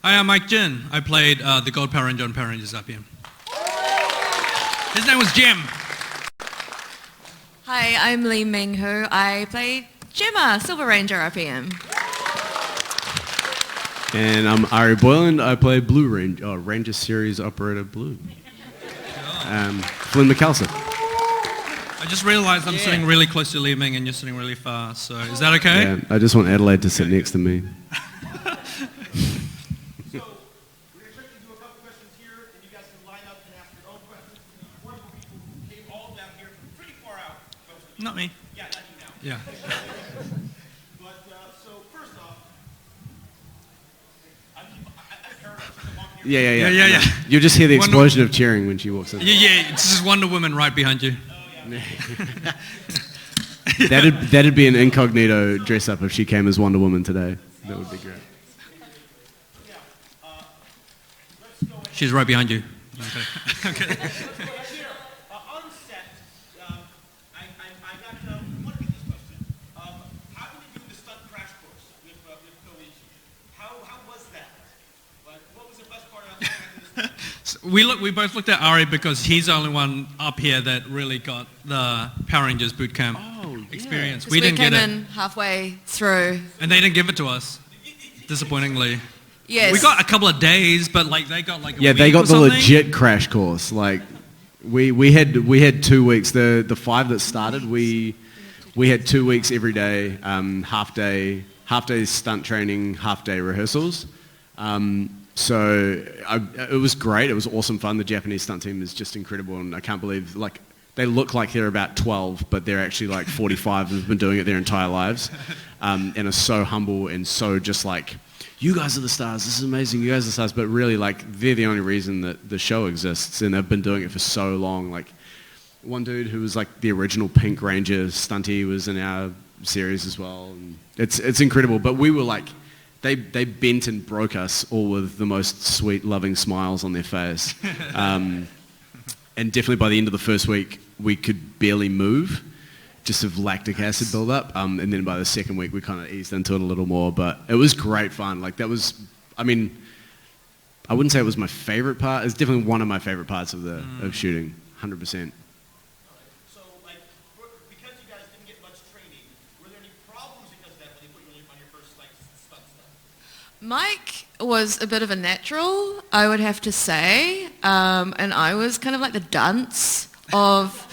Hi, I'm Mike Jin. I played the Gold Power Ranger on Power Rangers RPM. His name was Jim. Hi, I'm Lee Ming-Hu. I played Gemma, Silver Ranger RPM. And I'm Ari Boyland. I play Blue Ranger, Ranger Series Operator Blue. Flynn McAllister. I just realized I'm sitting really close to Lee Ming and you're sitting really far, so is that okay? Yeah, I just want Adelaide to sit next to me. Not me. Yeah, not you Yeah. now. But, so first off, I've heard of Yeah. You'll just hear the explosion of cheering when she walks in. Yeah, it's just Wonder Woman right behind you. Oh, yeah. That'd be an incognito dress up if she came as Wonder Woman today. That would be great. She's right behind you. Okay. On set, I got one of this question. How did you do the stunt crash course with Koichi? How was that? Like, what was the best part about the stunt? We both looked at Ari because he's the only one up here that really got the Power Rangers boot camp experience. We didn't get it. We came in halfway through. And they didn't give it to us, disappointingly. Yes. We got a couple of days, but like they got like a week they got or the something. legit crash course. Like we had 2 weeks. The 5 that started, we had 2 weeks every day, half day stunt training, half day rehearsals. So it was great. It was awesome fun. The Japanese stunt team is just incredible, and I can't believe they look like they're about 12, but they're actually like 45 and have been doing it their entire lives, and are so humble and so just like, you guys are the stars, this is amazing, you guys are the stars, but really like they're the only reason that the show exists, and they've been doing it for so long. Like one dude who was like the original Pink Ranger stunty was in our series as well, and it's incredible. But we were like, they bent and broke us all with the most sweet, loving smiles on their face. And definitely by the end of the first week, we could barely move, just of lactic acid build-up. And then by the second week, we kind of eased into it a little more. But it was great fun. Like that was, I mean, I wouldn't say it was my favorite part. It's definitely one of my favorite parts of of shooting, 100%. So, like, because you guys didn't get much training, were there any problems because of that when they put you on your first, like, stunt stuff? Mike was a bit of a natural, I would have to say, and I was kind of like the dunce of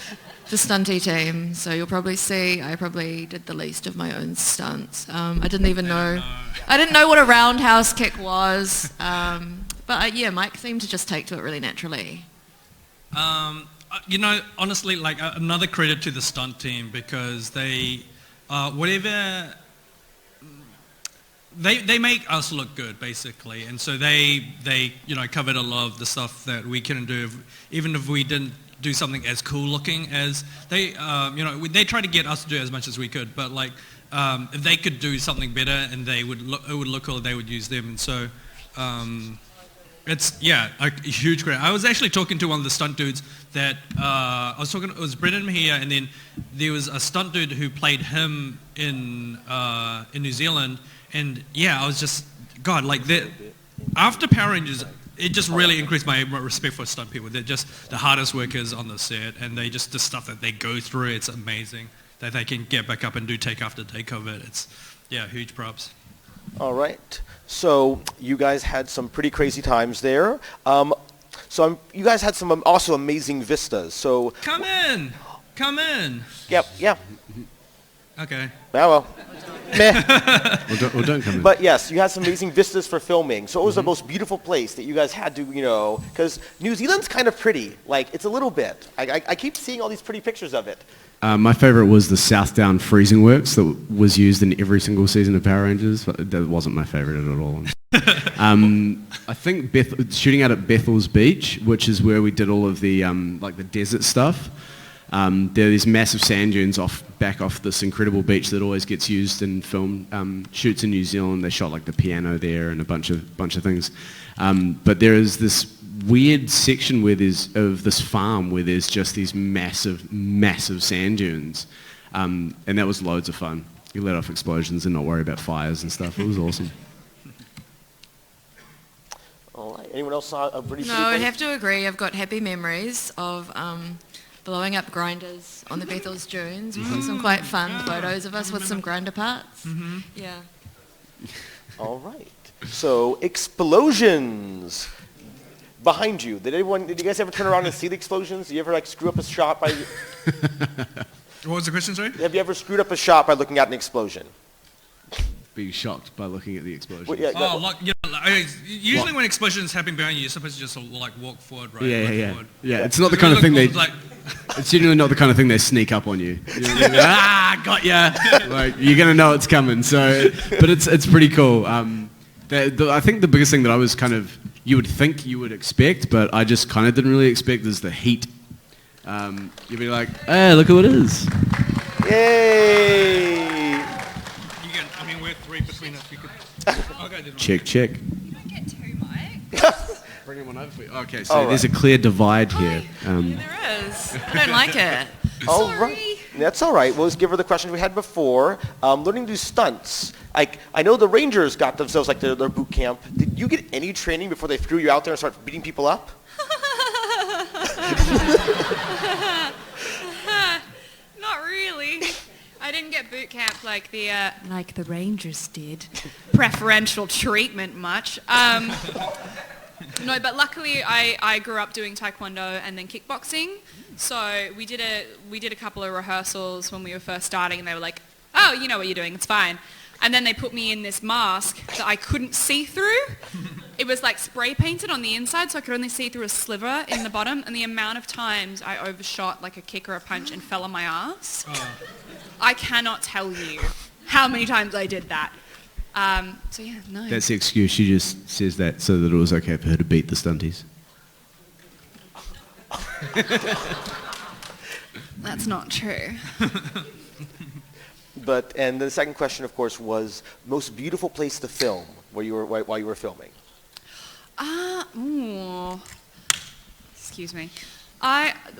the stunty team. So you'll probably see I probably did the least of my own stunts. I didn't even know. I didn't know what a roundhouse kick was. But yeah, Mike seemed to just take to it really naturally. You know, honestly, like another credit to the stunt team, because they, they make us look good, basically, and so they covered a lot of the stuff that we couldn't do, even if we didn't do something as cool looking as they. They try to get us to do as much as we could, but like if they could do something better and it would look cool, they would use them, and so. It's a huge credit. I was actually talking to one of the stunt dudes that it was Brendan Mejia, and then there was a stunt dude who played him in New Zealand, and I was just after Power Rangers, it just really increased my respect for stunt people. They're just the hardest workers on the set, and the stuff that they go through. It's amazing that they can get back up and do take after take of it. It's huge props. All right. So you guys had some pretty crazy times there. You guys had some also amazing vistas. So come in. Yep. Yeah. Okay. Yeah, well. Meh. Well, don't come in. But yes, you had some amazing vistas for filming. So it was the most beautiful place that you guys had to, because New Zealand's kind of pretty. Like, it's a little bit. I keep seeing all these pretty pictures of it. My favourite was the Southdown Freezing Works that was used in every single season of Power Rangers. But that wasn't my favourite at all. I think shooting out at Bethel's Beach, which is where we did all of the the desert stuff. There are these massive sand dunes back off this incredible beach that always gets used in film shoots in New Zealand. They shot like the piano there and a bunch of things. But there is this weird section of this farm where there's just these massive sand dunes, and that was loads of fun. You let off explosions and not worry about fires and stuff. It was awesome. All right. Anyone else saw a pretty No, pretty I'd place? have to agree. I've got happy memories of blowing up grinders on the Bethel's Dunes. We've got some quite fun photos of us with some grinder parts. Yeah. All right. So explosions behind you. Did you guys ever turn around and see the explosions? Did you ever like screw up a shot by? What was the question, sorry? Have you ever screwed up a shot by looking at an explosion? Being shocked by looking at the explosion. Well, yeah, Oh, like, usually when explosions happen behind you, you're supposed to just like walk forward, right? Yeah. Forward. Yeah, it's not the It kind of really thing they. looks like, It's generally not the kind of thing they sneak up on you. You know what I mean? Got ya! Like you're gonna know it's coming. So, but it's pretty cool. I think the biggest thing that I was you would think you would expect, but I just kind of didn't really expect is the heat. You'd be like, hey, look who it is. Yay! we're three between us. We could. Okay, then. Check. Get two mics. Bring one over for you. Okay, so All there's a clear divide here. There is. I don't like it. All right. That's all right. We'll just give her the question we had before. Learning to do stunts. I know the Rangers got themselves like their boot camp. Did you get any training before they threw you out there and started beating people up? Not really. I didn't get boot camp like the Rangers did. Preferential treatment much. No, but luckily I grew up doing taekwondo and then kickboxing. So we did a couple of rehearsals when we were first starting, and they were like, "Oh, you know what you're doing. It's fine." And then they put me in this mask that I couldn't see through. It was like spray painted on the inside, so I could only see through a sliver in the bottom. And the amount of times I overshot like a kick or a punch and fell on my ass, I cannot tell you how many times I did that. So yeah, no. That's the excuse. She just says that so that it was okay for her to beat the stunties. That's not true. And the second question, of course, was most beautiful place to film while you were filming. Excuse me.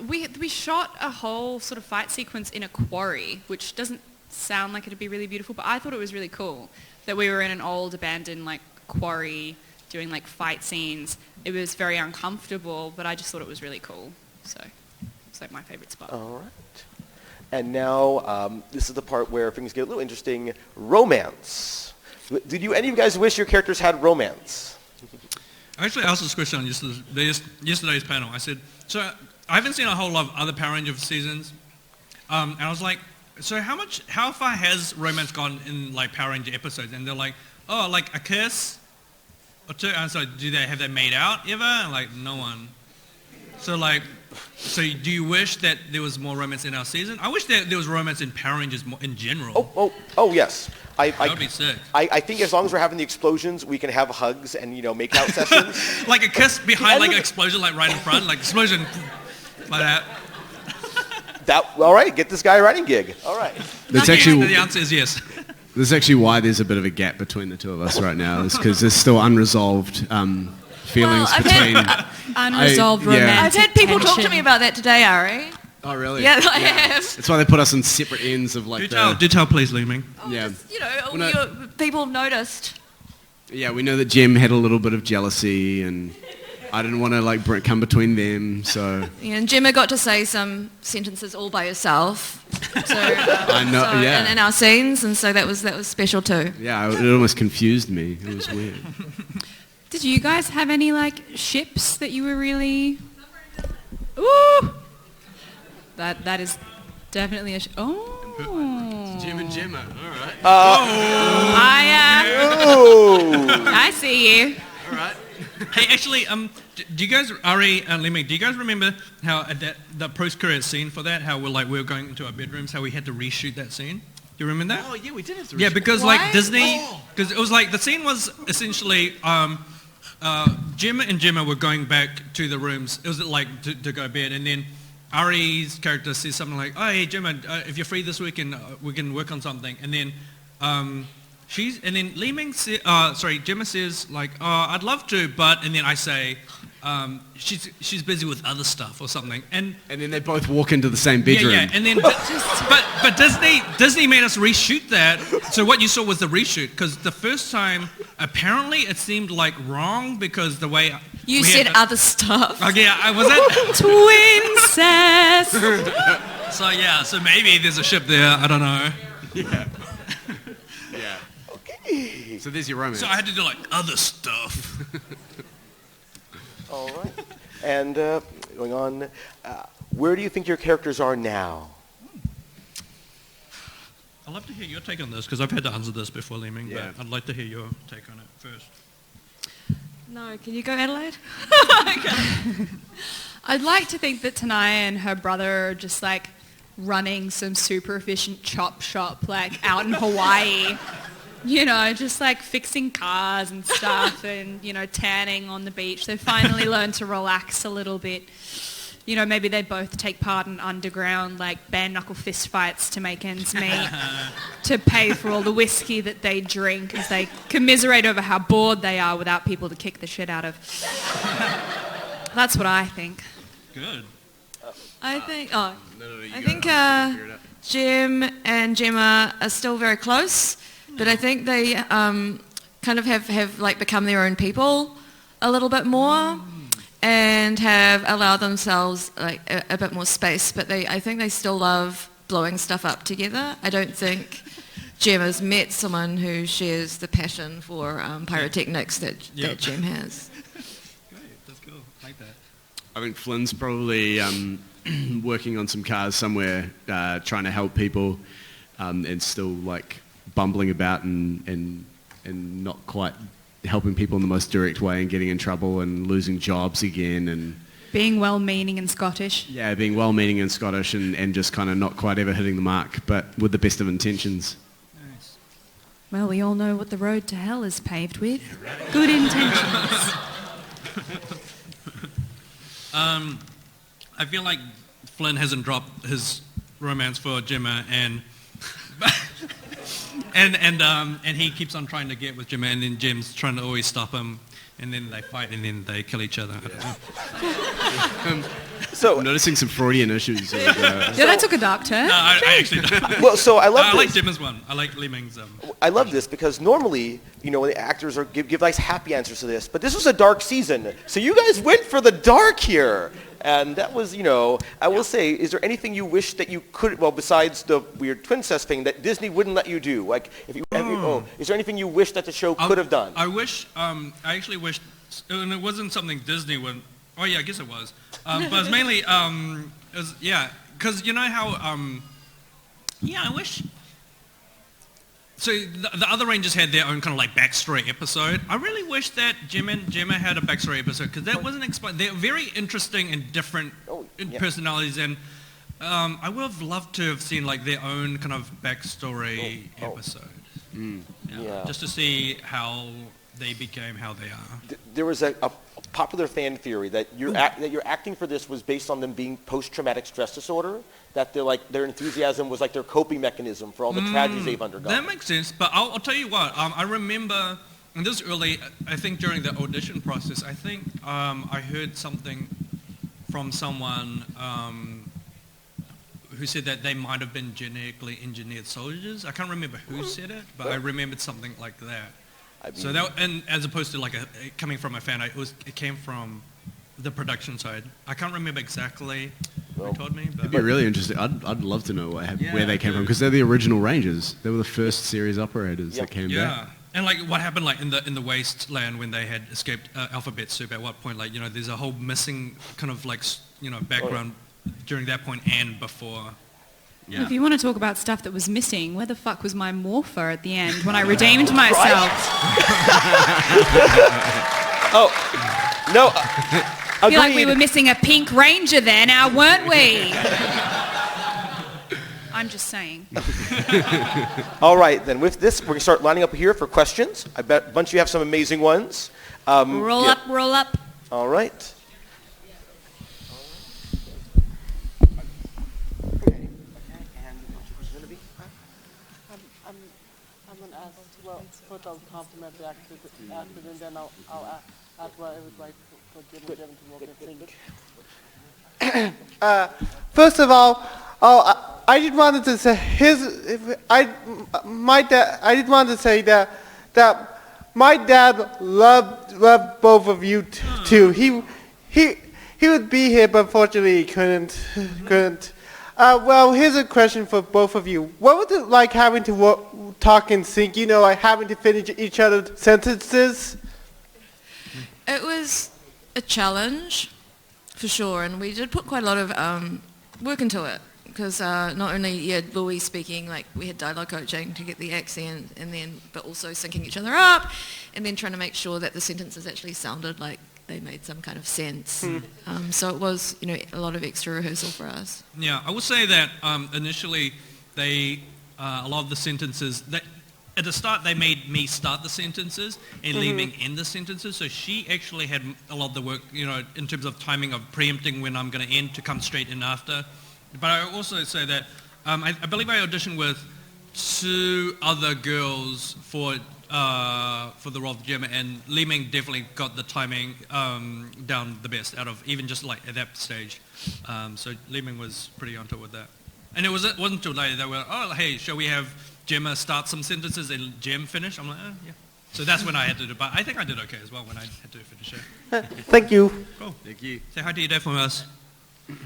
We shot a whole sort of fight sequence in a quarry, which doesn't sound like it'd be really beautiful, but I thought it was really cool that we were in an old abandoned like quarry doing like fight scenes. It was very uncomfortable, but I just thought it was really cool. So it's like my favorite spot. All right. And now this is the part where things get a little interesting. Romance. Did any of you guys wish your characters had romance? I actually asked this question on yesterday's panel. I said, so I haven't seen a whole lot of other Power Ranger seasons, and I was like, so how far has romance gone in like Power Ranger episodes? And they're like, oh, like a kiss or two. And so have they made out ever? And like, no one. So do you wish that there was more romance in our season? I wish that there was romance in Power Rangers more in general. Oh, yes. That would be sick. I think as long as we're having the explosions, we can have hugs and make out sessions. Like a kiss behind like an explosion, like right in front, like explosion, like that. All right, get this guy a writing gig. All right. That's The actually answer is yes. that's actually why there's a bit of a gap between the two of us right now. Is because there's still unresolved feelings I've between. had, Unresolved yeah. romantic I've had people talk to tension. me about that today, Ari. Oh really? Yeah, I have. That's why they put us on separate ends of like Do tell, please, Lee Ming. Yeah. Just, Well, no. People have noticed. Yeah, we know that Jem had a little bit of jealousy, and I didn't want to come between them. So Yeah, and Gemma got to say some sentences all by herself. So I know. so, Yeah. in our scenes, and so that was special too. Yeah, it almost confused me. It was weird. Did you guys have any like ships that you were really? Ooh, that is definitely a. Jem and Gemma. All right. I see you. All right. Hey, actually, do you guys, Ari and Lee Ming, do you guys remember how the post-credit scene for that, how we were going into our bedrooms, how we had to reshoot that scene? Do you remember that? Oh yeah, we did have to. Yeah, because like Why? Disney, because it was like the scene was essentially Gemma and Gemma were going back to the rooms. It was like to go to bed, and then Ari's character says something like, "Oh, hey Gemma, if you're free this weekend, we can work on something." And then Gemma says like, "Oh, I'd love to, but," and then I say, she's busy with other stuff or something, and then they both walk into the same bedroom. yeah, and then but Disney made us reshoot that. So what you saw was the reshoot, because the first time apparently it seemed like wrong because the way You said other stuff. Okay, yeah, was that Twincest. so maybe there's a ship there. I don't know. Yeah. Yeah. Okay. So there's your romance. So I had to do like other stuff. All right. And going on, where do you think your characters are now? I'd love to hear your take on this, because I've had to answer this before, Lemming, Yeah. but I'd like to hear your take on it first. No, can you go, Adelaide? I'd like to think that Tanaya and her brother are just like running some super efficient chop shop like out in Hawaii. You know, just like fixing cars and stuff and, you know, tanning on the beach. They finally learned to relax a little bit. You know, maybe they both take part in underground, like, bare-knuckle fist fights to make ends meet, to pay for all the whiskey that they drink as they commiserate over how bored they are without people to kick the shit out of. That's what I think. Good. I think, I think Jim and Gemma are still very close, but I think they kind of have like become their own people a little bit more and have allowed themselves like a bit more space, but I think they still love blowing stuff up together. I don't think Gemma's met someone who shares the passion for pyrotechnics that Gem has. Great, that's cool. I like that. I think Flynn's probably working on some cars somewhere, trying to help people, and still like bumbling about and not quite helping people in the most direct way and getting in trouble and losing jobs again and Being well-meaning and Scottish. yeah, being well-meaning and Scottish and just kind of not quite ever hitting the mark, but with the best of intentions. Nice. Well, we all know what the road to hell is paved with. Good intentions. I feel like Flynn hasn't dropped his romance for Gemma, and he keeps on trying to get with Gemma, and then Jem's trying to always stop him, and then they fight, and then they kill each other. I don't know. So, I'm noticing some Freudian issues. Yeah, that took a dark turn. No, I actually don't. well, so I love I this. like Gemma's one. I like Lemming's. I love this because normally, you know, when the actors are give nice happy answers to this, but this was a dark season, so you guys went for the dark here. And that was, you know, I will say, is there anything you wish that you could, well, besides the weird twincest thing, that Disney wouldn't let you do? Like, if you, is there anything you wish that the show could have done? I wish, I actually wished, and it wasn't something Disney would, oh yeah, I guess it was. But it was mainly, because you know how, I wish, so the other Rangers had their own kind of like backstory episode. I really wish that Gemma had a backstory episode, because that wasn't explained. They're very interesting and different personalities, and I would have loved to have seen like their own kind of backstory episode. Just to see how they became how they are. There was a popular fan theory that your acting for this was based on them being post-traumatic stress disorder, that their enthusiasm was like their coping mechanism for all the tragedies they've undergone. That makes sense, but I'll tell you what, I remember, and this was early, I think during the audition process, I think I heard something from someone who said that they might have been genetically engineered soldiers. I can't remember who said it, but I remembered something like that. So that, and as opposed to like coming from a fan, it came from the production side. I can't remember exactly who told me, but It'd be really interesting. I'd love to know where they came from, because they're the original Rangers. They were the first series operators that came back. And like what happened like in the wasteland when they had escaped Alphabet Soup, at what point, like, you know, there's a whole missing kind of like, you know, background during that point and before. Yeah. If you want to talk about stuff that was missing, where the fuck was my morpher at the end when I redeemed myself? No. I feel like we were missing a pink ranger there now, weren't we? I'm just saying. All right, then with this, we're going to start lining up here for questions. I bet a bunch of you have some amazing ones. Roll up. All right. I'm going to ask, well, first I'll compliment the actor and then I'll ask. That's what I would like for Jim and Jim to look at. First of all, I just wanted to say I just wanted to say that my dad loved both of you too. He would be here, but unfortunately he couldn't. Well, here's a question for both of you. What was it like having to talk in sync? You know, like having to finish each other's sentences? It was a challenge, for sure, and we did put quite a lot of work into it. Because not only had Louis speaking, like we had dialogue coaching to get the accent, but also syncing each other up, and then trying to make sure that the sentences actually sounded like they made some kind of sense. So it was, a lot of extra rehearsal for us. Yeah, I would say that initially a lot of the sentences, at the start they made me start the sentences and leaving end the sentences, so she actually had a lot of the work, in terms of timing of preempting when I'm going to end to come straight in after. But I also say that I believe I auditioned with 2 other girls for the role of Jim, and Li Ming definitely got the timing down the best out of even just like at that stage. So Li Ming was pretty on top with that. And it wasn't until later they were, oh, hey, shall we have Gemma start some sentences and Jim finish? I'm like, oh, yeah. So that's when I had to do it. But I think I did okay as well when I had to finish it. Thank you. Cool. Thank you. Say hi to your dad from us.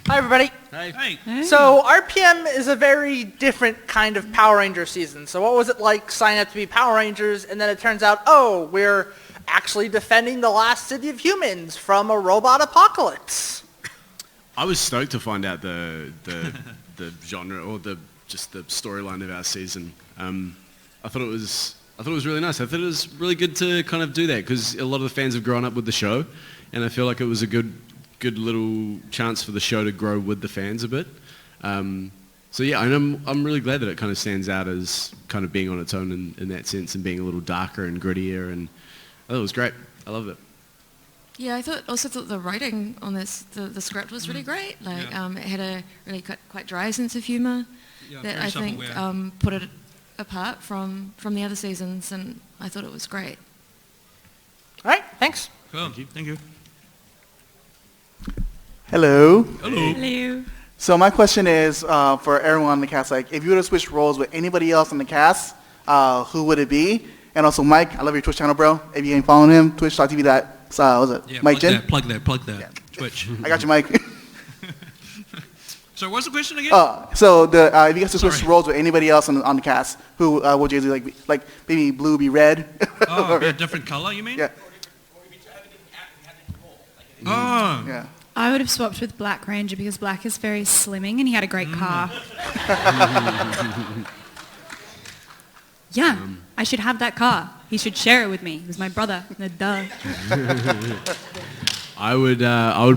Hi, everybody. Hey. So RPM is a very different kind of Power Ranger season. So what was it like signing up to be Power Rangers, and then it turns out, oh, we're actually defending the last city of humans from a robot apocalypse? I was stoked to find out the genre or just the storyline of our season. I thought it was really nice. I thought it was really good to kind of do that because a lot of the fans have grown up with the show, and I feel like it was a good little chance for the show to grow with the fans a bit. So yeah, and I'm really glad that it kind of stands out as kind of being on its own in that sense and being a little darker and grittier, and I thought it was great. I loved it. Yeah, I also thought the writing on this, the script was really great. Like, it had a really quite dry sense of humour that I think put it apart from the other seasons, and I thought it was great. All right, thanks. Cool. Thank you. Hello. Hello. So my question is for everyone on the cast, like if you were to switch roles with anybody else on the cast, who would it be? And also Mike, I love your Twitch channel, bro. If you ain't following him, twitch.tv. Was it? Yeah, Mike Jen? Plug that. Yeah. Twitch. I got you, Mike. So what's the question again? So if you guys to switch roles with anybody else on the cast, who would you do? Like maybe blue be red? Oh, be a different color, you mean? Yeah. Oh. Yeah. I would have swapped with Black Ranger because Black is very slimming and he had a great car. Yeah, I should have that car. He should share it with me. He was my brother. Duh. I would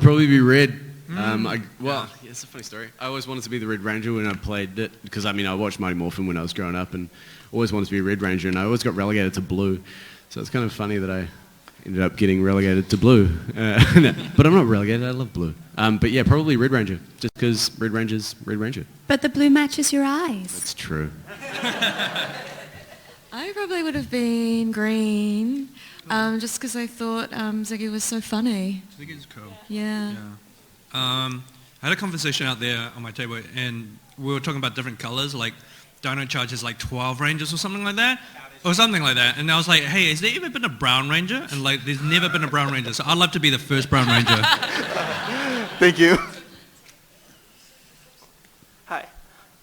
probably be red. It's a funny story. I always wanted to be the Red Ranger when I played it because I watched Mighty Morphin when I was growing up and always wanted to be a Red Ranger, and I always got relegated to blue. So it's kind of funny that I ended up getting relegated to blue. But I'm not relegated, I love blue. But yeah, probably Red Ranger, just because Red Ranger's Red Ranger. But the blue matches your eyes. That's true. I probably would have been green, just because I thought Ziggy was so funny. Ziggy's cool. Yeah. I had a conversation out there on my table, and we were talking about different colors, like Dino Charge has like 12 Rangers or something like that. And I was like, hey, has there ever been a Brown Ranger? And like, there's never been a Brown Ranger, so I'd love to be the first Brown Ranger. Thank you. Hi.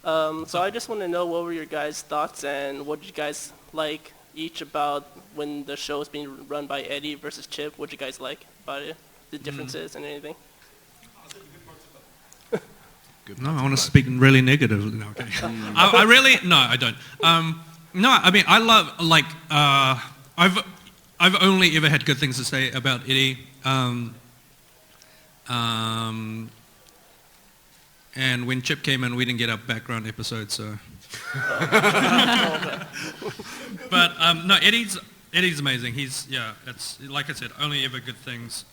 So I just want to know what were your guys' thoughts and what did you guys like each about when the show is being run by Eddie versus Chip? What did you guys like about it? The differences and anything? No, I want to speak really negative. No, okay. I don't. No, I mean, I love, like, I've only ever had good things to say about Eddie. And when Chip came in, we didn't get our background episode, so. But no, Eddie's amazing. It's like I said, only ever good things.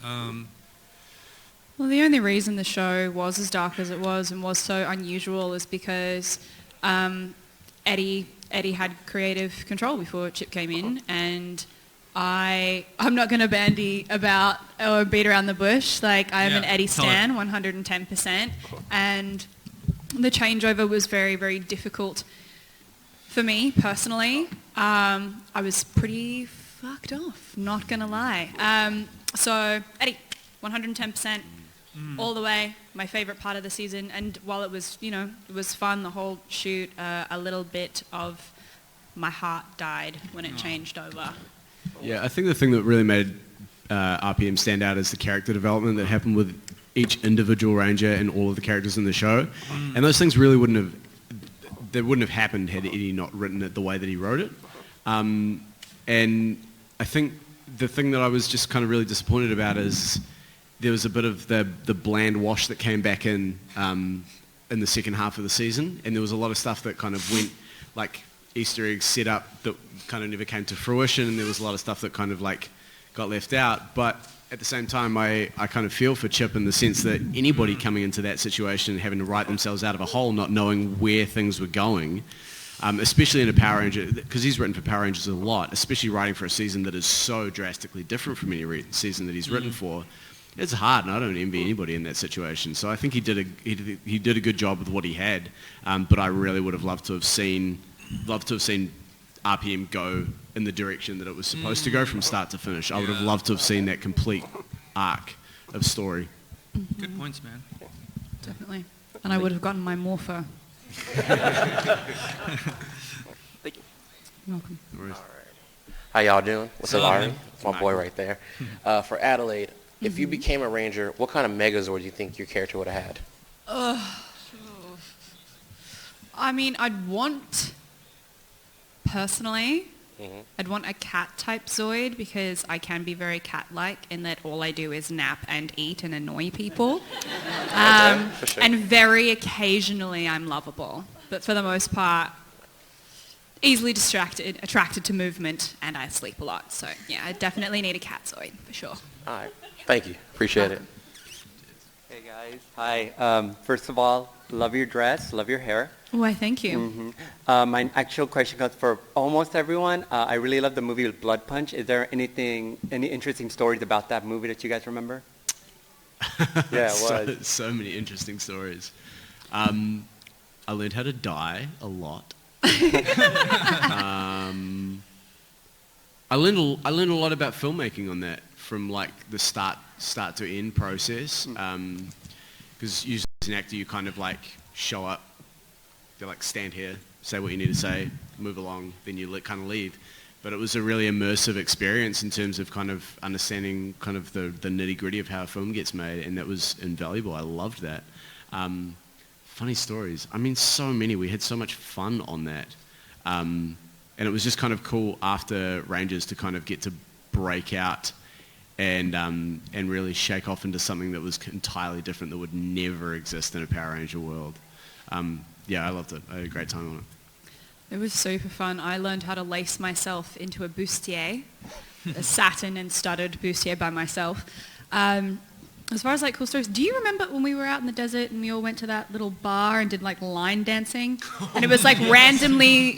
Well, the only reason the show was as dark as it was and was so unusual is because Eddie had creative control before Chip came in, and I'm not going to bandy about or beat around the bush. Like, I'm an Eddie totally. stan, 110%. And the changeover was very, very difficult for me personally. I was pretty fucked off, not going to lie. So, Eddie, 110%. All the way, my favorite part of the season, and while it was, you know, it was fun, the whole shoot, a little bit of my heart died when it changed over. Yeah, I think the thing that really made RPM stand out is the character development that happened with each individual ranger and all of the characters in the show, and those things really wouldn't have happened had Eddie not written it the way that he wrote it. And I think the thing that I was just kind of really disappointed about is there was a bit of the bland wash that came back in the second half of the season, and there was a lot of stuff that kind of went, like Easter eggs set up that kind of never came to fruition, and there was a lot of stuff that kind of like got left out. But at the same time, I kind of feel for Chip in the sense that anybody coming into that situation and having to write themselves out of a hole, not knowing where things were going, especially in a Power Ranger, because he's written for Power Rangers a lot, especially writing for a season that is so drastically different from any season that he's written for. It's hard, and I don't envy anybody in that situation. So I think he did a good job with what he had, but I really would have loved to have seen RPM go in the direction that it was supposed to go from start to finish. I would have loved to have seen that complete arc of story. Good points, man. Definitely. And I would have gotten my morpher. Thank you. You're welcome. No worries. How y'all doing? What's up, Hello, Ari? man. It's my boy right there. For Adelaide, if you became a ranger, what kind of Megazord do you think your character would have had? I mean, personally, I'd want a cat-type Zoid because I can be very cat-like in that all I do is nap and eat and annoy people. For sure. And very occasionally I'm lovable. But for the most part, easily distracted, attracted to movement, and I sleep a lot. So, yeah, I definitely need a cat Zoid, for sure. All right. Thank you. Appreciate it. Hey guys, hi. First of all, love your dress, love your hair. Why, thank you. My actual question goes for almost everyone. I really love the movie Blood Punch. Is there any interesting stories about that movie that you guys remember? Yeah, it was. So many interesting stories. I learned how to die a lot. I learned a lot about filmmaking on that, from like the start to end process, because usually as an actor you kind of like show up, you like stand here, say what you need to say, move along, then you kind of leave. But it was a really immersive experience in terms of kind of understanding kind of the nitty gritty of how a film gets made, and that was invaluable. I loved that. Funny stories, I mean, so many. We had so much fun on that, and it was just kind of cool after Rangers to kind of get to break out and really shake off into something that was entirely different, that would never exist in a Power Ranger world. Yeah, I loved it. I had a great time on it. It was super fun. I learned how to lace myself into a bustier, a satin and studded bustier by myself. As far as like cool stories, do you remember when we were out in the desert and we all went to that little bar and did like line dancing? And it was like randomly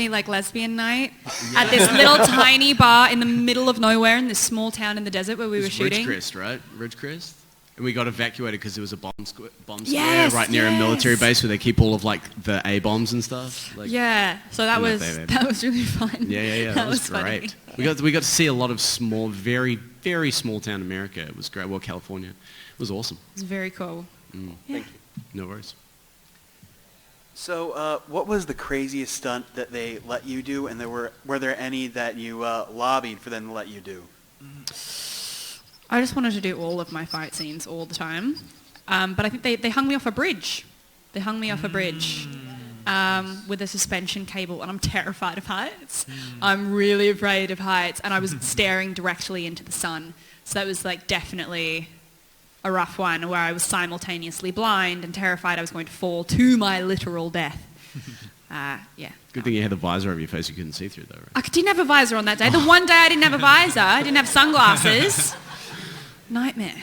like lesbian night at this little tiny bar in the middle of nowhere in this small town in the desert where we were shooting. Ridgecrest, right? Ridgecrest? And we got evacuated because there was a bomb square Yes, right near a military base where they keep all of like the A-bombs and stuff. Like, yeah, so that was really fun. Yeah. That was great. Funny. We got to see a lot of small, very, very small town America. It was great. Well, California. It was awesome. It was very cool. Yeah. Thank you. No worries. So, what was the craziest stunt that they let you do, and were there any that you lobbied for them to let you do? I just wanted to do all of my fight scenes all the time, but I think they hung me off a bridge. They hung me off a bridge with a suspension cable, and I'm terrified of heights. I'm really afraid of heights, and I was staring directly into the sun, so that was like definitely a rough one where I was simultaneously blind and terrified I was going to fall to my literal death. Yeah. Good thing you had the visor over your face you couldn't see through though, right? I didn't have a visor on that day. The one day I didn't have a visor. I didn't have sunglasses. Nightmare.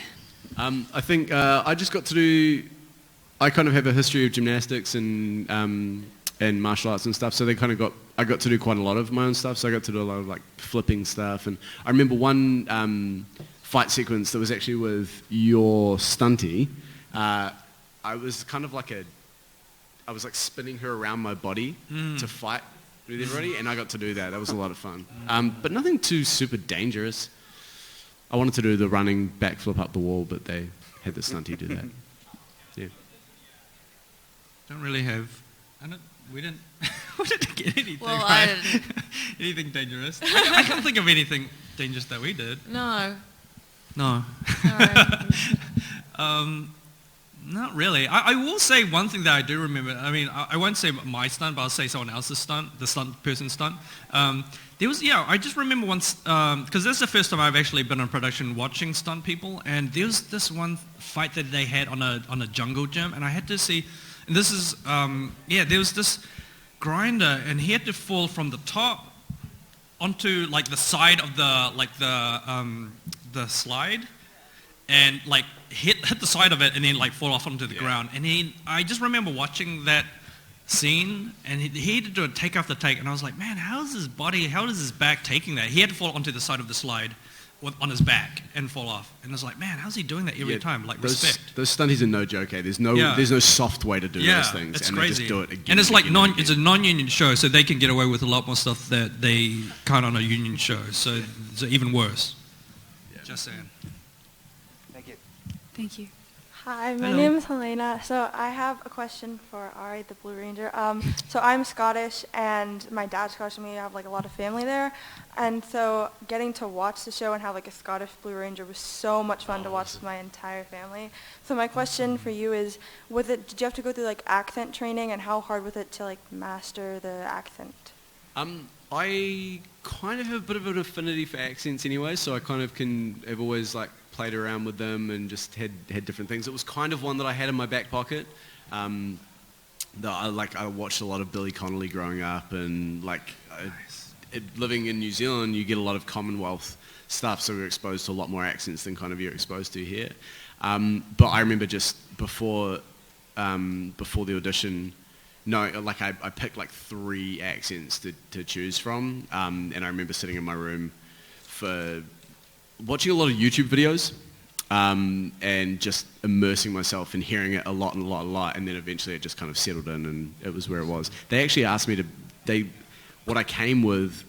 I think I just got to do... I kind of have a history of gymnastics and martial arts and stuff, so they kind of got I got to do quite a lot of my own stuff. So I got to do a lot of like flipping stuff. And I remember one fight sequence that was actually with your stunty. I was kind of like I was like spinning her around my body to fight with everybody, and I got to do that. That was a lot of fun. But nothing too super dangerous. I wanted to do the running backflip up the wall, but they had the stunty do that. Yeah. Don't really have. We didn't get anything. Well, right? I didn't. Anything dangerous? I can't think of anything dangerous that we did. No. No. No. Not really. I will say one thing that I do remember. I mean, I won't say my stunt, but I'll say someone else's stunt, the stunt person's stunt. There was, I just remember once, because this is the first time I've actually been on production watching stunt people, and there was this one fight that they had on a jungle gym, and I had to see, and this is, there was this grinder, and he had to fall from the top onto like the side of the slide, and like hit the side of it and then like fall off onto the ground. And I just remember watching that scene, and he had to do a take after take, and I was like, man, how is his back taking that? He had to fall onto the side of the slide on his back and fall off. And I was like, man, how's he doing that every time? Like, respect. Those stunties are no joke, eh? There's no soft way to do those things. It's and crazy. They just do it again. And it's like it's a non-union show, so they can get away with a lot more stuff that they can't on a union show. So it's even worse. Yeah. Just saying. Thank you. Hi, my Hello. name is Helena. So I have a question for Ari, the Blue Ranger. So I'm Scottish, and my dad's Scottish, and we have like a lot of family there. And so getting to watch the show and have like a Scottish Blue Ranger was so much fun to watch with my entire family. So my question for you is, did you have to go through like accent training, and how hard was it to like master the accent? I kind of have a bit of an affinity for accents anyway, so I kind of have always like played around with them and just had different things. It was kind of one that I had in my back pocket. I watched a lot of Billy Connolly growing up, and living in New Zealand, you get a lot of Commonwealth stuff, so we're exposed to a lot more accents than kind of you're exposed to here. But I remember just before the audition, I picked like 3 accents to choose from, and I remember sitting in my room for watching a lot of YouTube videos, and just immersing myself and hearing it a lot, and then eventually it just kind of settled in, and it was where it was. They actually asked me what I came with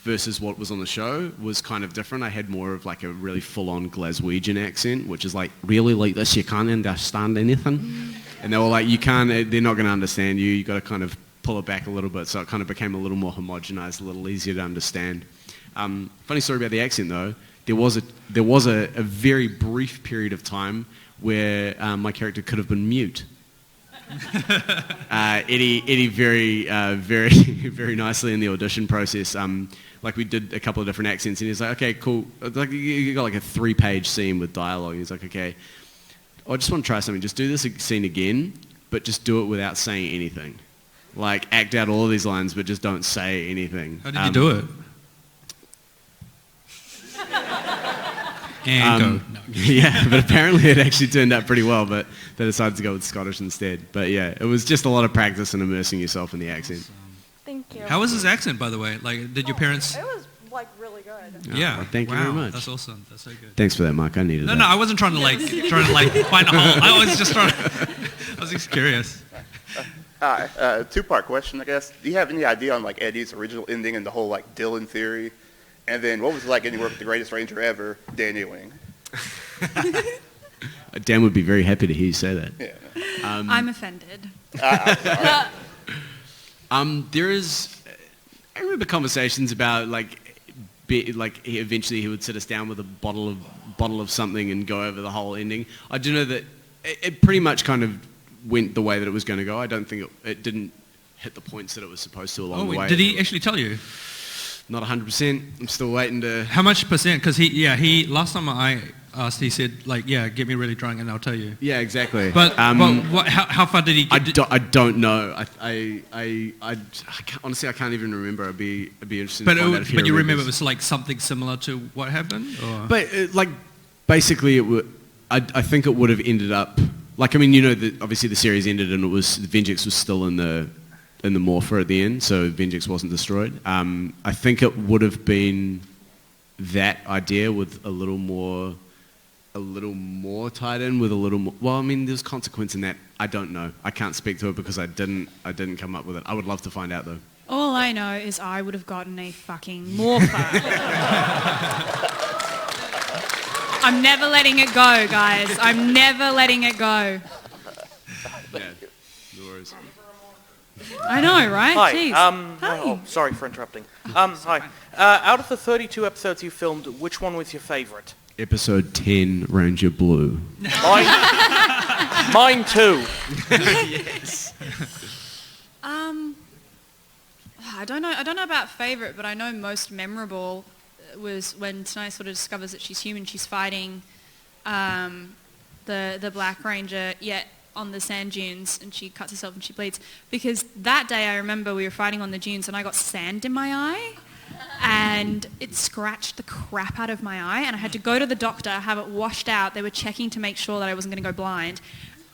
versus what was on the show was kind of different. I had more of like a really full-on Glaswegian accent, which is like, really like this, you can't understand anything. And they were like, they're not going to understand you, you got to kind of pull it back a little bit, so it kind of became a little more homogenized, a little easier to understand. Funny story about the accent though, there was a very brief period of time where my character could have been mute. Eddie very nicely in the audition process, we did a couple of different accents, and he's like, okay, cool, like you got like a 3-page scene with dialogue. He's like, okay, I just want to try something, just do this scene again, but just do it without saying anything. Like, act out all of these lines, but just don't say anything. How did you do it? And go. No. Yeah, but apparently it actually turned out pretty well, but they decided to go with Scottish instead. But yeah, it was just a lot of practice and immersing yourself in the accent. Thank you. How was his accent, by the way? Like, did your parents... It was like really good. Yeah. Well, thank you very much. That's awesome. That's so good. Thanks for that, Mark. I needed that. No, I wasn't trying to find a hole. I was just I was just curious. Two-part question, I guess. Do you have any idea on like Eddie's original ending and the whole like Dylan theory? And then what was it like getting to work with the greatest ranger ever, Dan Ewing? Dan would be very happy to hear you say that. Yeah. I'm offended. There is... I remember conversations about eventually he would sit us down with a bottle of something and go over the whole ending. I do know that it pretty much kind of went the way that it was going to go. I don't think it didn't hit the points that it was supposed to along the way. Did he actually tell you? Not 100%. I'm still waiting to... How much percent? Because he last time I asked, he said, get me really drunk and I'll tell you. Yeah, exactly. But how far did he get? I don't know. Honestly, I can't even remember. I'd be interested to find out if he But you remember remembers. it was like something similar to what happened? Or? But basically, I think it would have ended up... obviously the series ended and Vengeance was still in the in the morpher at the end, so Vengeance wasn't destroyed. I think it would have been that idea with a little more tied in with a little more. Well, I mean, there's consequence in that. I don't know. I can't speak to it because I didn't come up with it. I would love to find out though. All I know is I would have gotten a fucking morpher. I'm never letting it go, guys. I'm never letting it go. Yeah, no worries. I know, right? Hi. Jeez. Oh, sorry for interrupting. Hi. Out of the 32 episodes you filmed, which one was your favorite? Episode 10, Ranger Blue. Mine too. Yes. I don't know about favorite, but I know most memorable was when Tanai sort of discovers that she's human. She's fighting the Black Ranger, yet on the sand dunes, and she cuts herself and she bleeds. Because that day I remember we were fighting on the dunes and I got sand in my eye and it scratched the crap out of my eye and I had to go to the doctor, have it washed out. They were checking to make sure that I wasn't going to go blind.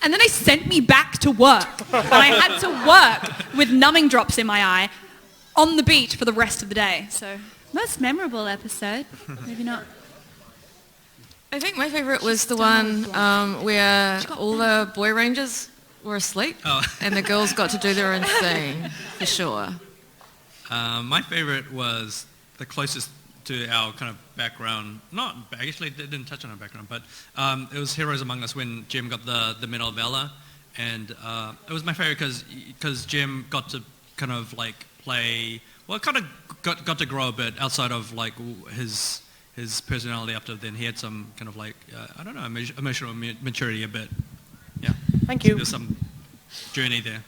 And then they sent me back to work. And I had to work with numbing drops in my eye on the beach for the rest of the day. So, most memorable episode. Maybe not. I think my favourite was the one where all the boy rangers were asleep and the girls got to do their own thing, for sure. My favourite was the closest to our kind of background. Actually, it didn't touch on our background, but it was Heroes Among Us when Jim got the Medal of Valor. And it was my favourite because Jim got to kind of like play, well, kind of got to grow a bit outside of like his personality after then. He had some kind of like, I don't know, emotional maturity a bit. Yeah. Thank you. There's some journey there.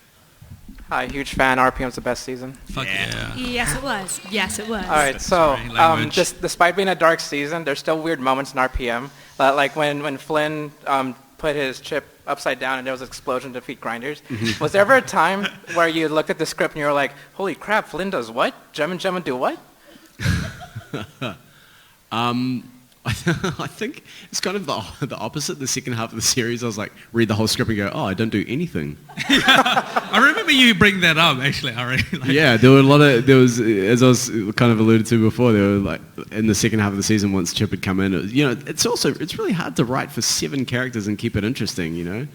Hi, huge fan. RPM's the best season. Fuck yeah. Yes, it was. Yes, it was. All right, so despite being a dark season, there's still weird moments in RPM. Like when Flynn put his chip upside down and there was an explosion to defeat grinders. Mm-hmm. Was there ever a time where you looked at the script and you were like, holy crap, Flynn does what? Gem and do what? I think it's kind of the opposite. The second half of the series, I was like, read the whole script and go, oh, I don't do anything. I remember you bring that up, actually, Ari. Yeah, there was, as I was kind of alluded to before, there were like, in the second half of the season, once Chip had come in, it's really hard to write for 7 characters and keep it interesting, to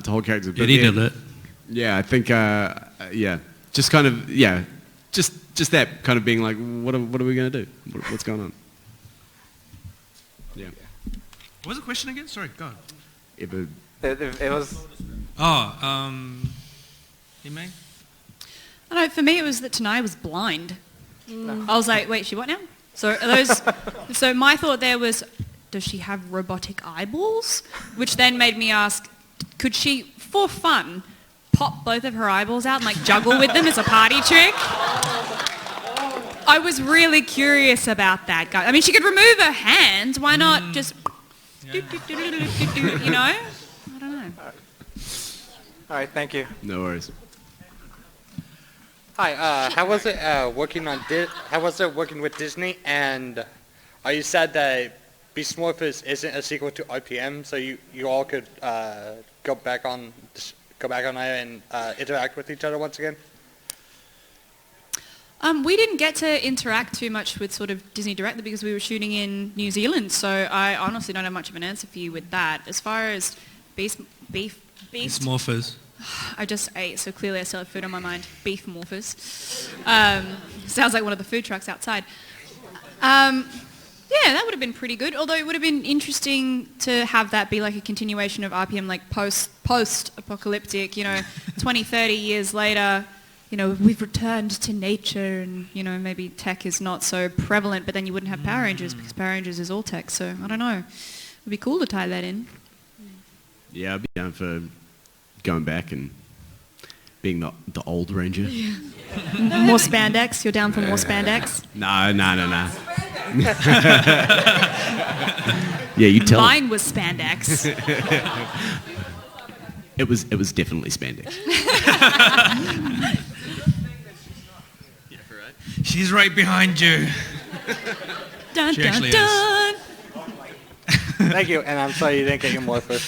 hold characters. Yeah, he did it. Yeah, I think, just kind of, just that kind of being like, what are we going to do? What's going on? Yeah. What was the question again? Sorry, go on. It was... You may? I don't know, for me it was that Tanai was blind. I was like, wait, she what now? So my thought there was, does she have robotic eyeballs? Which then made me ask, could she, for fun, pop both of her eyeballs out and like juggle with them as a party trick? I was really curious about that, guy. I mean, she could remove her hands. Why not just, I don't know. All right, thank you. No worries. Hi, how was it working with Disney? And are you sad that Beast Morphers isn't a sequel to RPM, so you all could go back on there and interact with each other once again? We didn't get to interact too much with sort of Disney directly because we were shooting in New Zealand, so I honestly don't have much of an answer for you with that. As far as Beast Morphers. I just ate, so clearly I still have food on my mind. Beef Morphers. Sounds like one of the food trucks outside. Yeah, that would have been pretty good, although it would have been interesting to have that be like a continuation of RPM, like post-apocalyptic, 20, 30 years later, we've returned to nature and, maybe tech is not so prevalent, but then you wouldn't have Power Rangers because Power Rangers is all tech, so I don't know. It would be cool to tie that in. Yeah, I'd be down for going back and being the old Ranger. Yeah. More spandex? You're down for more spandex? No. Yeah, you tell. Mine was spandex. It was definitely spandex. She's right behind you. Dun, She dun, actually dun. Thank you, and I'm sorry you didn't get your Morpher.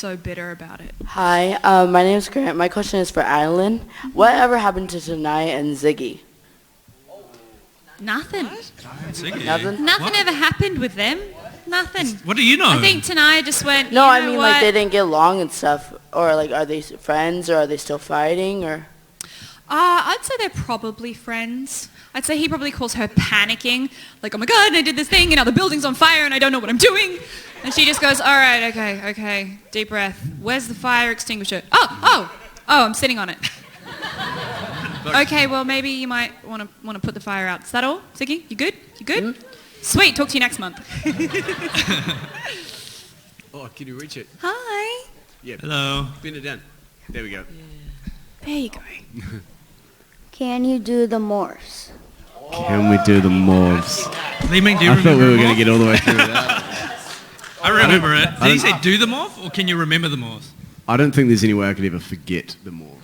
so bitter about it? Hi, my name is Grant. My question is for Adeline. Whatever happened to Tanai and Ziggy? Nothing. Ziggy. Nothing? Nothing ever happened with them. Nothing. What do you know? I think Tanaya just went, No, you I know mean what? like they didn't get along and stuff, or like are they friends, or are they still fighting, or? I'd say they're probably friends. I'd say he probably calls her panicking, like, oh my God, I did this thing and now the building's on fire and I don't know what I'm doing. And she just goes, all right, okay, deep breath. Where's the fire extinguisher? Oh, I'm sitting on it. Okay, well maybe you might want to put the fire out. Is that all, Ziggy? You good? You good? Mm-hmm. Sweet. Talk to you next month. Oh, can you reach it? Hi. Yeah. Hello. Bend it down. There we go. There you go. Can you do the morphs? Can we do the morphs? Li Ming, do you I remember thought we were going morph? to get all the way through that. I remember it. Did he say don't- do the morph, or can you remember the morphs? I don't think there's any way I could ever forget the morph.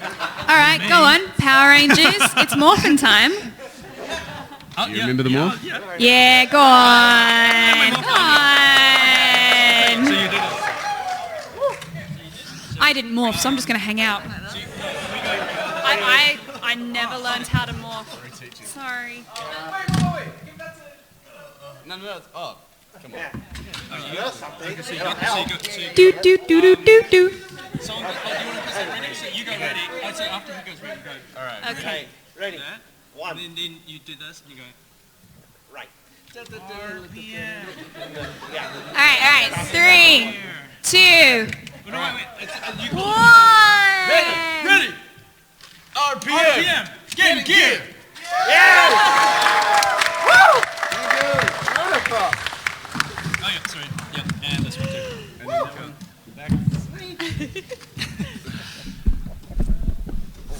All right, go on. Power Rangers. It's morphin' time. Oh, Do you remember the morph? Yeah, go on. Come on. So you did it. I didn't morph, so I'm just going to hang out. I never learned how to morph. Sorry. No, it's up. Come on. Do, do, do, do, do, do. So, you want to say ready? So you go ready. I'd say after he goes ready, go. All right. Okay. Ready. That. One. And then you do this, and you go. Right. RPM. All right. 3, 2, Wait. You go. 1. Ready. RPM. Get in gear. Yeah! Oh yeah, sorry. Yeah, and this one too. And then back.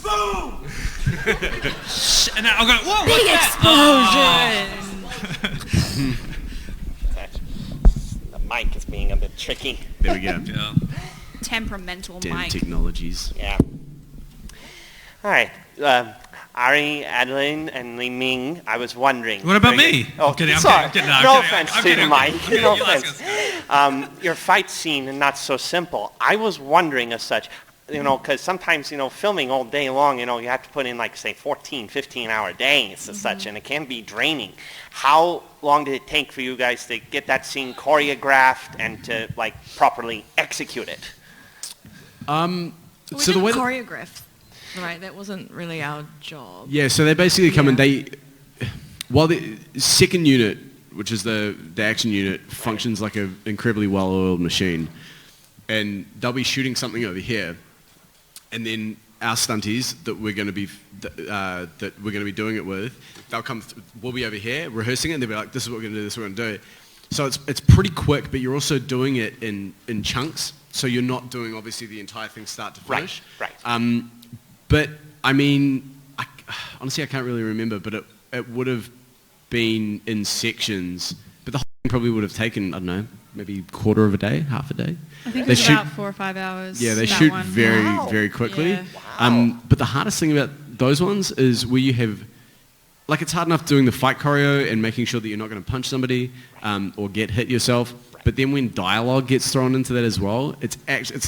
Boom! And now I'll go, whoa, Big what's explosion. The mic is being a bit tricky. There we go. Yeah. Temperamental Damn Mike. technologies. Yeah. All right. Ari, Adeline, and Li Ming, I was wondering. What about me? Oh, I'm kidding, sorry. I'm kidding, no, I'm No kidding, offense I'm to kidding, the I'm mic. kidding. No You ask offense. Your fight scene, not so simple. I was wondering as such, because sometimes, filming all day long, you have to put in, like, say, 14, 15-hour days as such, and it can be draining. How long did it take for you guys to get that scene choreographed and to, like, properly execute it? We So the didn't way choreograph, right? That wasn't really our job. Yeah, so they basically come and while the second unit, which is the action unit, functions like an incredibly well-oiled machine, and they'll be shooting something over here, and then our stunties that we're going to be doing it with, they'll come. We'll be over here rehearsing it, and they'll be like, "This is what we're going to do. This is what we're going to do." So it's pretty quick, but you're also doing it in chunks. So you're not doing obviously the entire thing start to finish. Right. But I mean, honestly, I can't really remember, but it would have been in sections. But the whole thing probably would have taken, I don't know, maybe quarter of a day, half a day. I think They it was shoot- about 4 or 5 hours. Yeah, they that shoot one. very, Wow. very quickly. Yeah. But the hardest thing about those ones is where you have, like, it's hard enough doing the fight choreo and making sure that you're not going to punch somebody or get hit yourself. But then when dialogue gets thrown into that as well, it's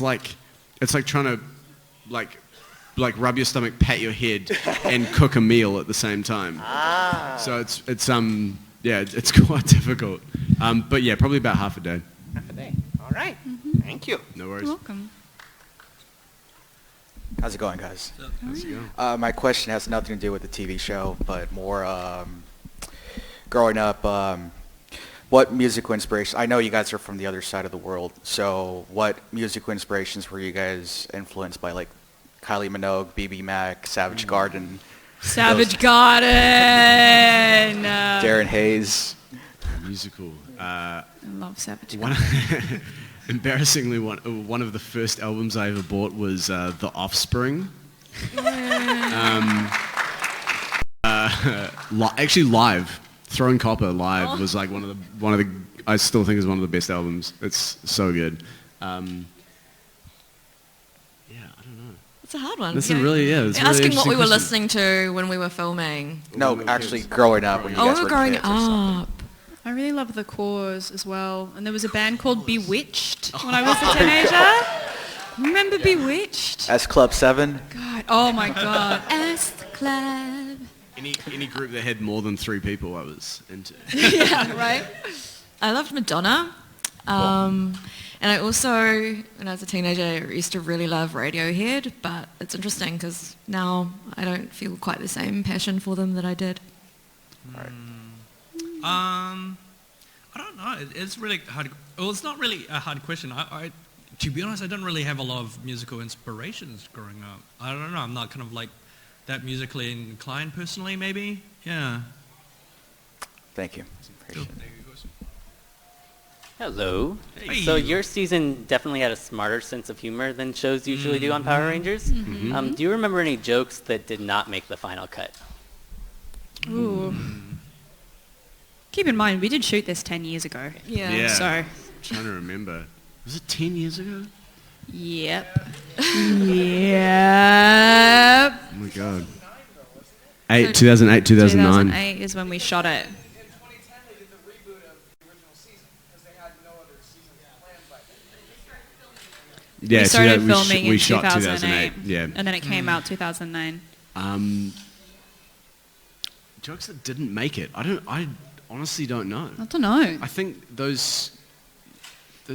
like trying to like rub your stomach, pat your head, and cook a meal at the same time. So it's quite difficult. But yeah, probably about half a day. Half a day. All right. Thank you. No worries. You're welcome. How's it going, guys? How's it going? My question has nothing to do with the TV show, but more growing up, what musical inspiration? I know you guys are from the other side of the world, so what musical inspirations were you guys influenced by, like Kylie Minogue, BB Mac, Savage Garden? Savage Garden. Darren Hayes. Musical. I love Savage One, Garden. embarrassingly, one of the first albums I ever bought was The Offspring. Actually, live. Throwing Copper live was like one of the. I still think is one of the best albums. It's so good. Yeah, I don't know. It's a hard one. That's a really it's a really asking what we interesting were question. listening to when we were filming. No, actually, growing up when you guys we were were growing kids or something. up. I really love the Cause as well. And there was a band called Bewitched when I was a teenager. Remember Bewitched? S Club 7. God, oh my God. S Club. Any group that had more than 3 people I was into. Yeah, right. I loved Madonna. And I also, when I was a teenager, I used to really love Radiohead, but it's interesting because now I don't feel quite the same passion for them that I did. Right. I don't know. It's really hard. Well, it's not really a hard question. I to be honest, I don't really have a lot of musical inspirations growing up. I don't know. I'm not kind of like that musically inclined personally, maybe. Yeah. Thank you. Cool. Hello. Hey. So your season definitely had a smarter sense of humor than shows usually do on Power Rangers. Do you remember any jokes that did not make the final cut? Ooh. Keep in mind, we did shoot this 10 years ago. Yeah. So. I'm trying to remember. Was it 10 years ago? Yep. Yep. Oh my God. 2008, 2009. 2008 is when we shot it. Yeah, we started filming we in shot 2008. Yeah. And then it came out 2009. Jokes that didn't make it. I honestly don't know. I don't know. I think those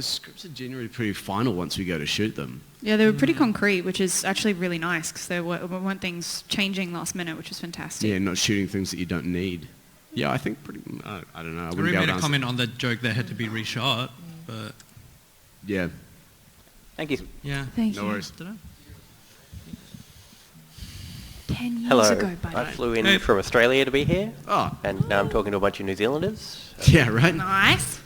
scripts are generally pretty final once we go to shoot them. Yeah, they were pretty concrete, which is actually really nice because there weren't things changing last minute, which was fantastic. Yeah, not shooting things that you don't need. Yeah, I think pretty. I don't know. I I wouldn't already be able made to a answer. comment on the joke that had to be reshot, but Yeah. Thank you. yeah. Thank No you. worries. 10 years Hello. ago, buddy. I flew in from Australia to be here. Oh. And now I'm talking to a bunch of New Zealanders. Yeah, right. Nice.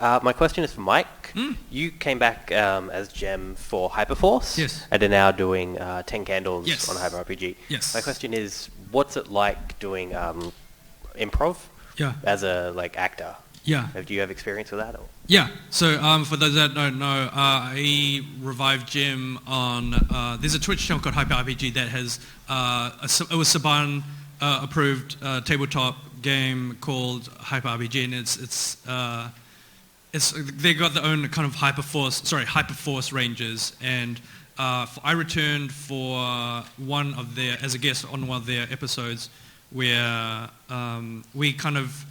My question is for Mike. You came back as Gem for Hyperforce. Yes. And are now doing 10 Candles Yes. on Hyper RPG. Yes. My question is, what's it like doing improv Yeah. as a actor? Yeah. Do you have experience with that? Or? Yeah, so for those that don't know, I revived Jim on, there's a Twitch channel called Hyper RPG that has, it was Saban approved tabletop game called Hyper RPG, and they got their own kind of Hyperforce Rangers, and I returned for as a guest on one of their episodes where we kind of,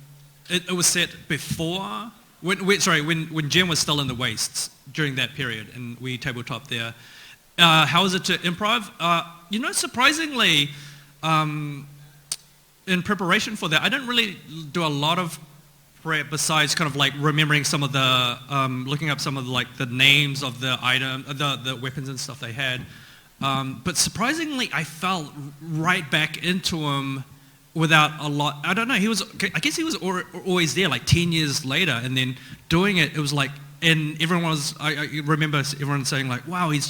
it was set before, when Jen was still in the wastes during that period, and we tabletop there. How was it to improv? Surprisingly, in preparation for that, I didn't really do a lot of prep besides kind of like remembering some of the, looking up some of the names of the the weapons and stuff they had. But surprisingly, I fell right back into him without a lot. I don't know. I guess he was always there, like 10 years later, and then doing it. It was like, and everyone was. I remember everyone saying like, "Wow, he's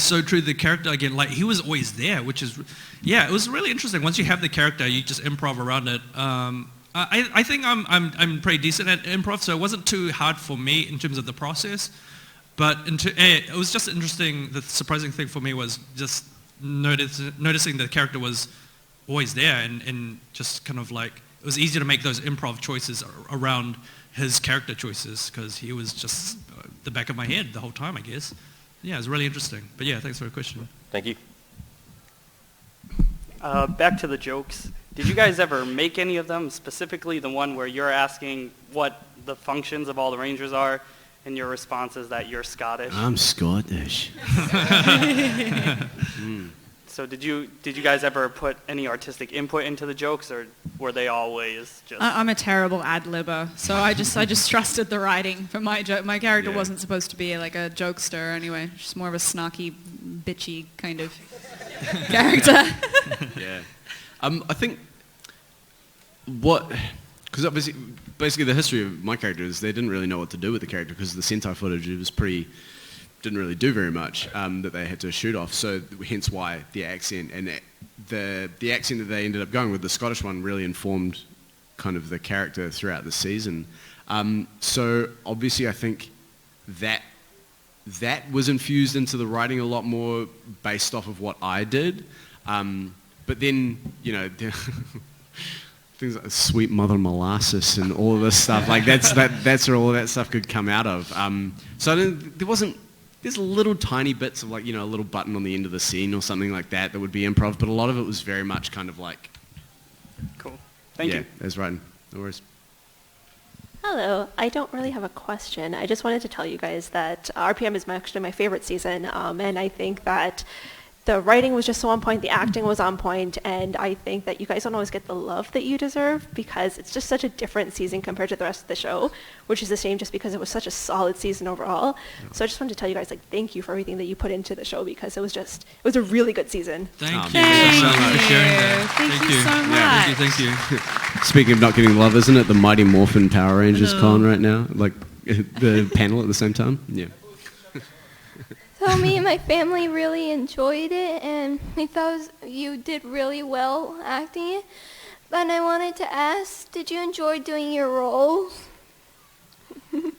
so true to the character again." Like he was always there, which is, yeah, it was really interesting. Once you have the character, you just improv around it. I think I'm pretty decent at improv, so it wasn't too hard for me in terms of the process. But it was just interesting. The surprising thing for me was just noticing the character was always there, and just kind of like it was easy to make those improv choices around his character choices because he was just the back of my head the whole time, I guess. Yeah, it was really interesting. But yeah, thanks for the question. Thank you. Back to the jokes. Did you guys ever make any of them, specifically the one where you're asking what the functions of all the Rangers are, and your response is that you're Scottish? I'm Scottish. So did you guys ever put any artistic input into the jokes, or were they always just... I'm a terrible ad-libber, so I just trusted the writing for my joke. My character wasn't supposed to be like a jokester anyway, just more of a snarky, bitchy kind of character. Yeah. I think because obviously, basically the history of my character is they didn't really know what to do with the character because the Sentai footage didn't really do very much that they had to shoot off. So hence why the accent and the accent that they ended up going with, the Scottish one, really informed kind of the character throughout the season. So obviously I think that was infused into the writing a lot more based off of what I did. But then, things like Sweet Mother Molasses and all of this stuff. Like that's where all of that stuff could come out of. So there's little tiny bits of like, a little button on the end of the scene or something like that would be improv, but a lot of it was very much kind of like... Cool. Thank you. Yeah, that's right. No worries. Hello. I don't really have a question. I just wanted to tell you guys that RPM is actually my favorite season, and I think that the writing was just so on point, the acting was on point, and I think that you guys don't always get the love that you deserve because it's just such a different season compared to the rest of the show, which is a shame just because it was such a solid season overall. So I just wanted to tell you guys, like, thank you for everything that you put into the show because it was a really good season. Thank you so much for sharing that. Thank you so much. Yeah, thank you. Speaking of not getting love, isn't it the Mighty Morphin Power Rangers con right now? Like the panel at the same time? Yeah. So me and my family really enjoyed it, and we thought you did really well acting it. But I wanted to ask, did you enjoy doing your roles?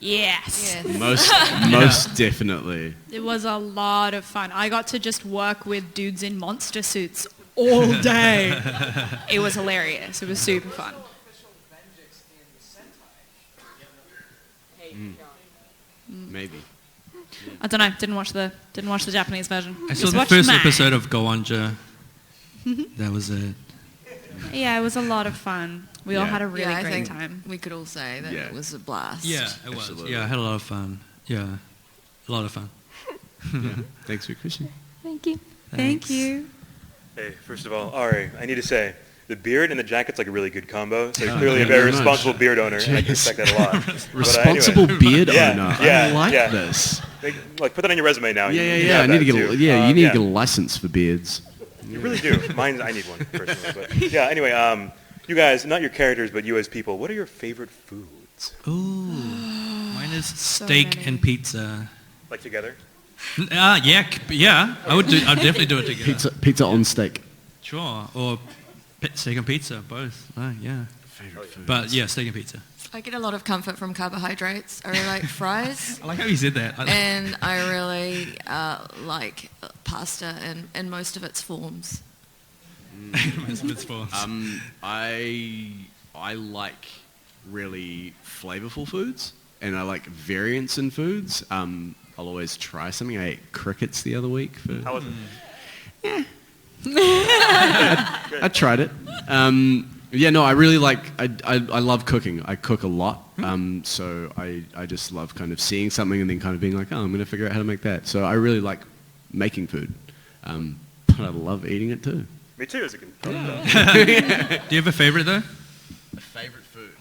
Yes. Most definitely. It was a lot of fun. I got to just work with dudes in monster suits all day. It was hilarious. It was super fun. Maybe. I don't know. Didn't watch the Japanese version. I saw Just the watched first mine. episode of Goanja. That was it. Yeah, it was a lot lot of fun. We all had a really I great think time. we could all say that it was a blast. Yeah, it was. Yeah, I had a lot of fun. Yeah, a lot of fun. Thanks for your question. Thank you. Thank you. Hey, first of all, Ari, I need to say, the beard and the jacket's like a really good combo. So you're Oh, clearly a thank very you very responsible much. beard owner, and I can respect that a lot. Responsible beard owner. Yeah, I like yeah. this. Like, put that on your resume now. Yeah. I need to get. You need to get a license for beards. You really do. I need one personally. But yeah. Anyway, you guys, not your characters, but you as people. What are your favorite foods? Ooh, mine is steak and pizza. Like together? Yeah. I'd definitely do it together. Pizza on steak. Sure, or steak and pizza, both. Yeah. Favorite food. But yeah, steak and pizza. I get a lot of comfort from carbohydrates. I really like fries. I like how you said that. And I really like pasta in most of its forms. Most of its forms. I like really flavorful foods, and I like variance in foods. I'll always try something. I ate crickets the other week. How was it? I tried it. I really like, I love cooking. I cook a lot. So I just love kind of seeing something and then kind of being like, I'm going to figure out how to make that. So I really like making food. But I love eating it too. Me too, as a kid. Do you have a favorite though? A favorite food?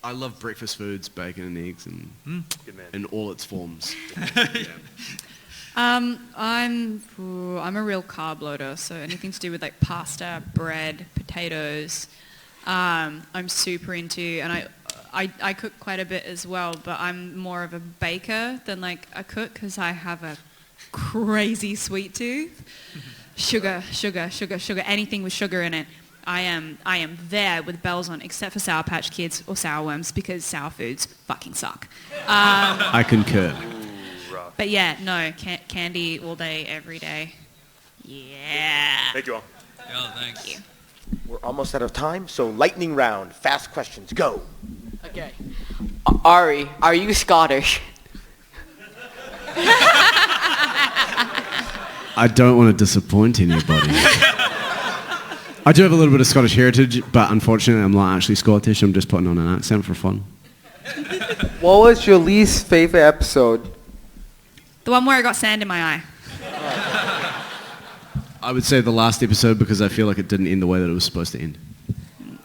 I love breakfast foods, bacon and eggs, and in all its forms. I'm a real carb loader, so anything to do with like pasta, bread, potatoes, I'm super into, and I cook quite a bit as well, but I'm more of a baker than like a cook because I have a crazy sweet tooth. Sugar, anything with sugar in it. I am there with bells on, except for Sour Patch Kids or sour worms because sour foods fucking suck. I concur. But yeah, no, candy all day, every day. Yeah. Thank you all. Oh, thanks. We're almost out of time, so lightning round, fast questions, go. Okay. Ari, are you Scottish? I don't want to disappoint anybody. I do have a little bit of Scottish heritage, but unfortunately I'm not actually Scottish. I'm just putting on an accent for fun. What was your least favorite episode? The one where I got sand in my eye. I would say the last episode because I feel like it didn't end the way that it was supposed to end.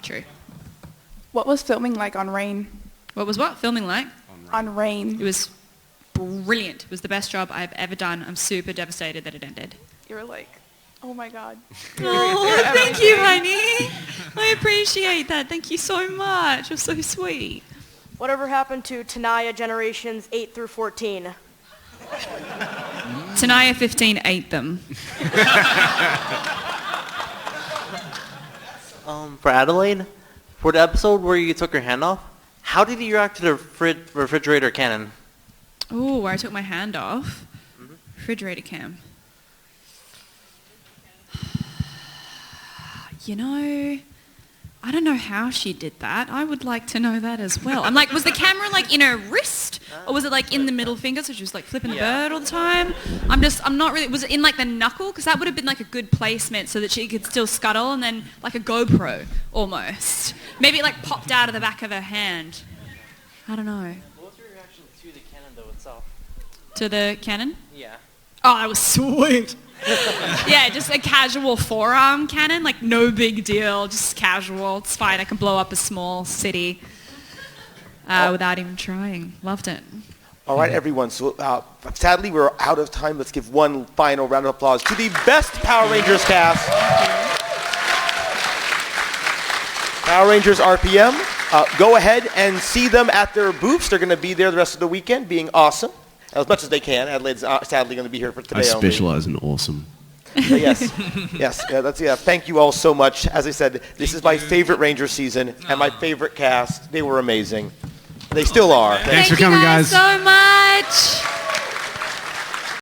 True. What was filming like on Rain? What was what? Filming like? On Rain. It was brilliant. It was the best job I've ever done. I'm super devastated that it ended. You were like, oh my God. Oh, thank you, honey. I appreciate that. Thank you so much. You're so sweet. Whatever happened to Tenaya generations 8 through 14? Tenaya 15 ate them. For Adelaide, for the episode where you took your hand off, how did you react to the refrigerator cannon? Ooh, where I took my hand off. Refrigerator cam. I don't know how she did that. I would like to know that as well. I'm like, was the camera like in her wrist, or was it like in the middle finger, so she was like flipping the bird all the time? I'm not really, was it in like the knuckle? Because that would have been like a good placement so that she could still scuttle, and then like a GoPro almost. Maybe it like popped out of the back of her hand. I don't know. What was your reaction to the cannon though itself? To the cannon? Yeah. Oh, that was sweet. Yeah, just a casual forearm cannon, like no big deal, just casual. It's fine. I can blow up a small city without even trying. Loved it. All right, everyone. So sadly, we're out of time. Let's give one final round of applause to the best Power Rangers cast. Power Rangers RPM. Go ahead and see them at their booths. They're going to be there the rest of the weekend, being awesome. As much as they can. Adelaide's sadly going to be here for today. I specialize in awesome. Yes. Thank you all so much. As I said, this is my favorite Ranger season and my favorite cast. They were amazing. They still are. Thanks for coming, guys. So much.